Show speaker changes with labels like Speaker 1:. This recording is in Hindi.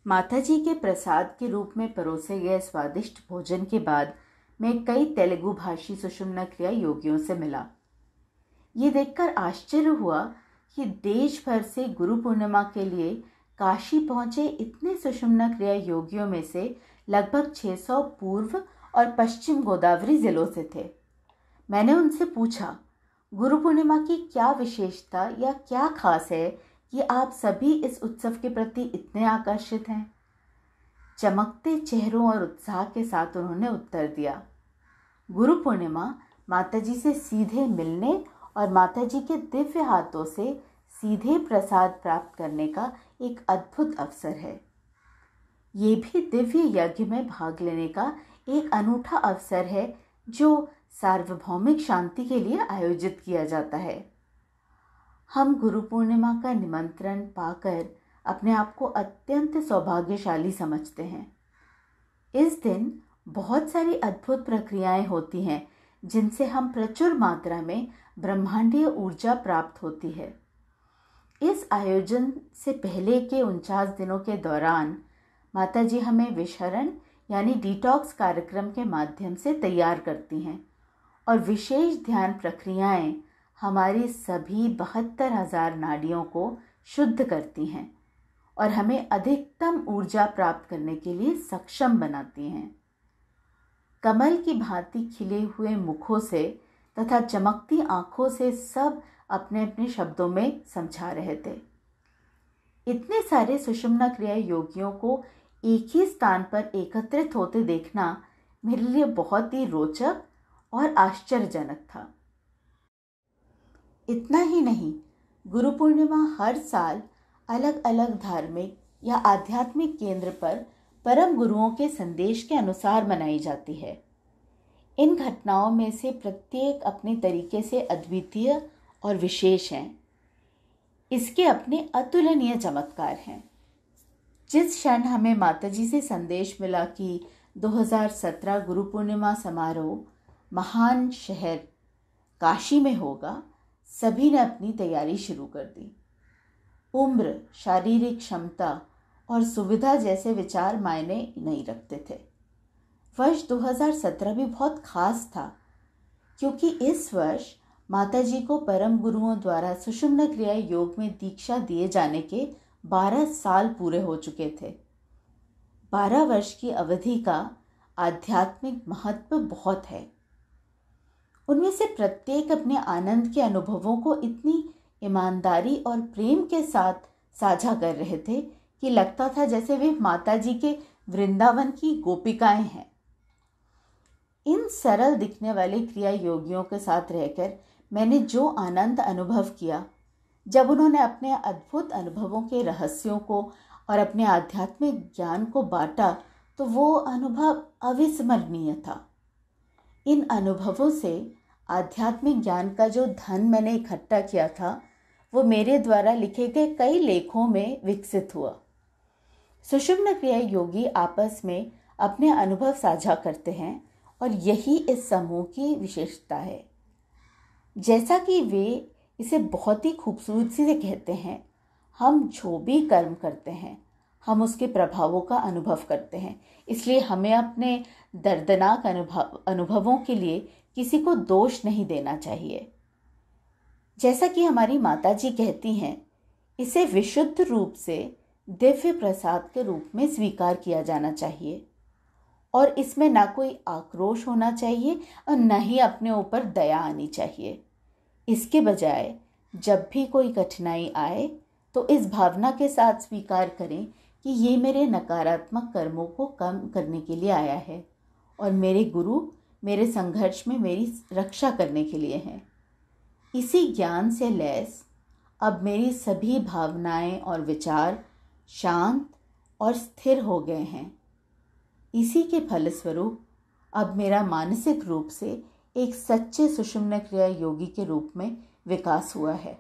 Speaker 1: माताजी के प्रसाद के रूप में परोसे गए स्वादिष्ट भोजन के बाद मैं कई तेलुगु भाषी सुषुम्ना क्रिया योगियों से मिला। ये देखकर आश्चर्य हुआ कि देश भर से गुरु पूर्णिमा के लिए काशी पहुंचे इतने सुषुम्ना क्रिया योगियों में से लगभग 600 पूर्व और पश्चिम गोदावरी जिलों से थे। मैंने उनसे पूछा, गुरु पूर्णिमा की क्या विशेषता या क्या खास है कि आप सभी इस उत्सव के प्रति इतने आकर्षित हैं? चमकते चेहरों और उत्साह के साथ उन्होंने उत्तर दिया, गुरु पूर्णिमा माताजी से सीधे मिलने और माताजी के दिव्य हाथों से सीधे प्रसाद प्राप्त करने का एक अद्भुत अवसर है। ये भी दिव्य यज्ञ में भाग लेने का एक अनूठा अवसर है जो सार्वभौमिक शांति के लिए आयोजित किया जाता है। हम गुरु पूर्णिमा का निमंत्रण पाकर अपने आप को अत्यंत सौभाग्यशाली समझते हैं। इस दिन बहुत सारी अद्भुत प्रक्रियाएं होती हैं जिनसे हम प्रचुर मात्रा में ब्रह्मांडीय ऊर्जा प्राप्त होती है। इस आयोजन से पहले के 49 दिनों के दौरान माताजी हमें विशरण यानी डिटॉक्स कार्यक्रम के माध्यम से तैयार करती हैं और विशेष ध्यान प्रक्रियाएं हमारी सभी 72,000 नाड़ियों को शुद्ध करती हैं और हमें अधिकतम ऊर्जा प्राप्त करने के लिए सक्षम बनाती हैं। कमल की भांति खिले हुए मुखों से तथा चमकती आंखों से सब अपने अपने शब्दों में समझा रहे थे। इतने सारे सुषुम्ना क्रिया योगियों को एक ही स्थान पर एकत्रित होते देखना मेरे लिए बहुत ही रोचक और आश्चर्यजनक था। इतना ही नहीं, गुरु पूर्णिमा हर साल अलग अलग धार्मिक या आध्यात्मिक केंद्र पर परम गुरुओं के संदेश के अनुसार मनाई जाती है। इन घटनाओं में से प्रत्येक अपने तरीके से अद्वितीय और विशेष हैं। इसके अपने अतुलनीय चमत्कार हैं। जिस क्षण हमें माताजी से संदेश मिला कि 2017 गुरु पूर्णिमा समारोह महान शहर काशी में होगा, सभी ने अपनी तैयारी शुरू कर दी। उम्र, शारीरिक क्षमता और सुविधा जैसे विचार मायने नहीं रखते थे। वर्ष 2017 भी बहुत खास था क्योंकि इस वर्ष माताजी को परम गुरुओं द्वारा सुषुम्ना क्रिया योग में दीक्षा दिए जाने के 12 साल पूरे हो चुके थे। 12 वर्ष की अवधि का आध्यात्मिक महत्व बहुत है। उनमें से प्रत्येक अपने आनंद के अनुभवों को इतनी ईमानदारी और प्रेम के साथ साझा कर रहे थे कि लगता था जैसे वे माताजी के वृंदावन की गोपिकाएं हैं। इन सरल दिखने वाले क्रिया योगियों के साथ रहकर मैंने जो आनंद अनुभव किया, जब उन्होंने अपने अद्भुत अनुभवों के रहस्यों को और अपने आध्यात्मिक ज्ञान को बांटा, तो वो अनुभव अविस्मरणीय था। इन अनुभवों से आध्यात्मिक ज्ञान का जो धन मैंने इकट्ठा किया था, वो मेरे द्वारा लिखे गए कई लेखों में विकसित हुआ। सुषुम्ना क्रिया योगी आपस में अपने अनुभव साझा करते हैं और यही इस समूह की विशेषता है। जैसा कि वे इसे बहुत ही खूबसूरती से कहते हैं, हम जो भी कर्म करते हैं हम उसके प्रभावों का अनुभव करते हैं। इसलिए हमें अपने दर्दनाक अनुभवों के लिए किसी को दोष नहीं देना चाहिए। जैसा कि हमारी माताजी कहती हैं, इसे विशुद्ध रूप से दिव्य प्रसाद के रूप में स्वीकार किया जाना चाहिए और इसमें ना कोई आक्रोश होना चाहिए और न ही अपने ऊपर दया आनी चाहिए। इसके बजाय जब भी कोई कठिनाई आए तो इस भावना के साथ स्वीकार करें कि ये मेरे नकारात्मक कर्मों को कम करने के लिए आया है और मेरे गुरु मेरे संघर्ष में मेरी रक्षा करने के लिए हैं। इसी ज्ञान से लैस अब मेरी सभी भावनाएं और विचार शांत और स्थिर हो गए हैं। इसी के फलस्वरूप अब मेरा मानसिक रूप से एक सच्चे सुषुम्ना क्रिया योगी के रूप में विकास हुआ है।